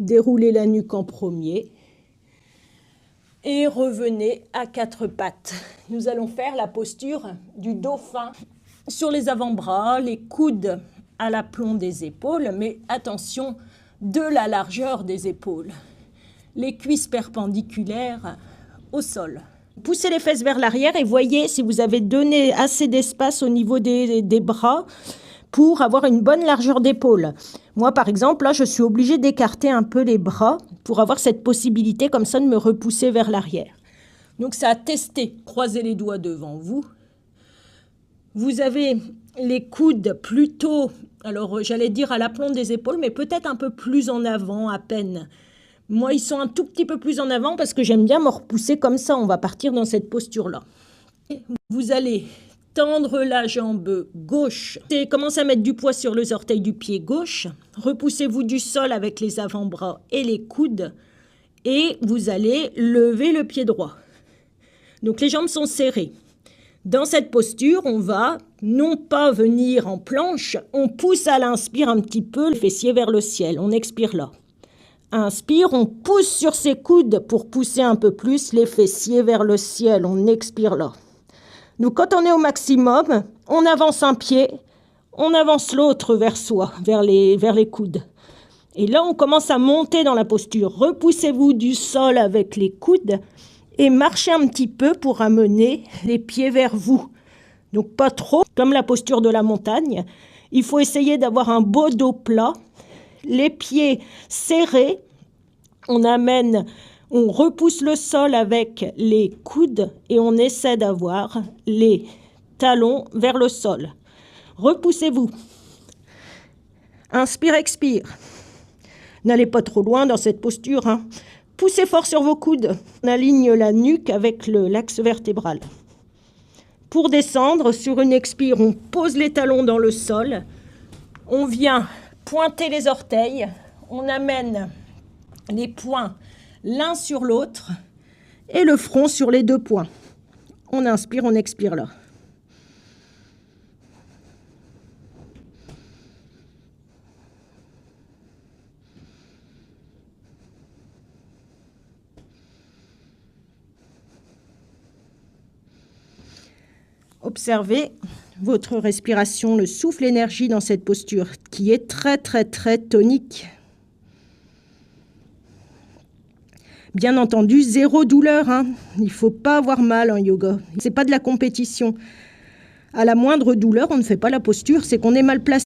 Déroulez la nuque en premier et revenez à quatre pattes. Nous allons faire la posture du dauphin sur les avant-bras, les coudes à l'aplomb des épaules, mais attention de la largeur des épaules. Les cuisses perpendiculaires au sol. Poussez les fesses vers l'arrière et voyez si vous avez donné assez d'espace au niveau des bras pour avoir une bonne largeur d'épaule. Moi, par exemple, là, je suis obligée d'écarter un peu les bras pour avoir cette possibilité comme ça de me repousser vers l'arrière. Donc, ça a testé. Croisez les doigts devant vous. Vous avez les coudes plutôt, alors j'allais dire à l'aplomb des épaules, mais peut-être un peu plus en avant à peine. Moi, ils sont un tout petit peu plus en avant parce que j'aime bien me repousser comme ça. On va partir dans cette posture-là. Vous allez tendre la jambe gauche. Commencez à mettre du poids sur les orteils du pied gauche. Repoussez-vous du sol avec les avant-bras et les coudes. Et vous allez lever le pied droit. Donc les jambes sont serrées. Dans cette posture, on va non pas venir en planche, on pousse à l'inspire un petit peu le fessier vers le ciel. On expire là. Inspire, on pousse sur ses coudes pour pousser un peu plus les fessiers vers le ciel. On expire là. Donc quand on est au maximum, on avance un pied, on avance l'autre vers soi, vers les coudes. Et là, on commence à monter dans la posture. Repoussez-vous du sol avec les coudes et marchez un petit peu pour amener les pieds vers vous. Donc pas trop, comme la posture de la montagne. Il faut essayer d'avoir un beau dos plat, les pieds serrés. On repousse le sol avec les coudes et on essaie d'avoir les talons vers le sol. Repoussez-vous. Inspire, expire. N'allez pas trop loin dans cette posture, hein. Poussez fort sur vos coudes. On aligne la nuque avec l'axe vertébral. Pour descendre, sur une expire, on pose les talons dans le sol. On vient pointer les orteils. On amène les poings l'un sur l'autre et le front sur les deux poings. On inspire, on expire là. Observez votre respiration, le souffle, l'énergie dans cette posture qui est très, très, très tonique. Bien entendu, zéro douleur, hein. Il ne faut pas avoir mal en yoga. Ce n'est pas de la compétition. À la moindre douleur, on ne fait pas la posture, c'est qu'on est mal placé.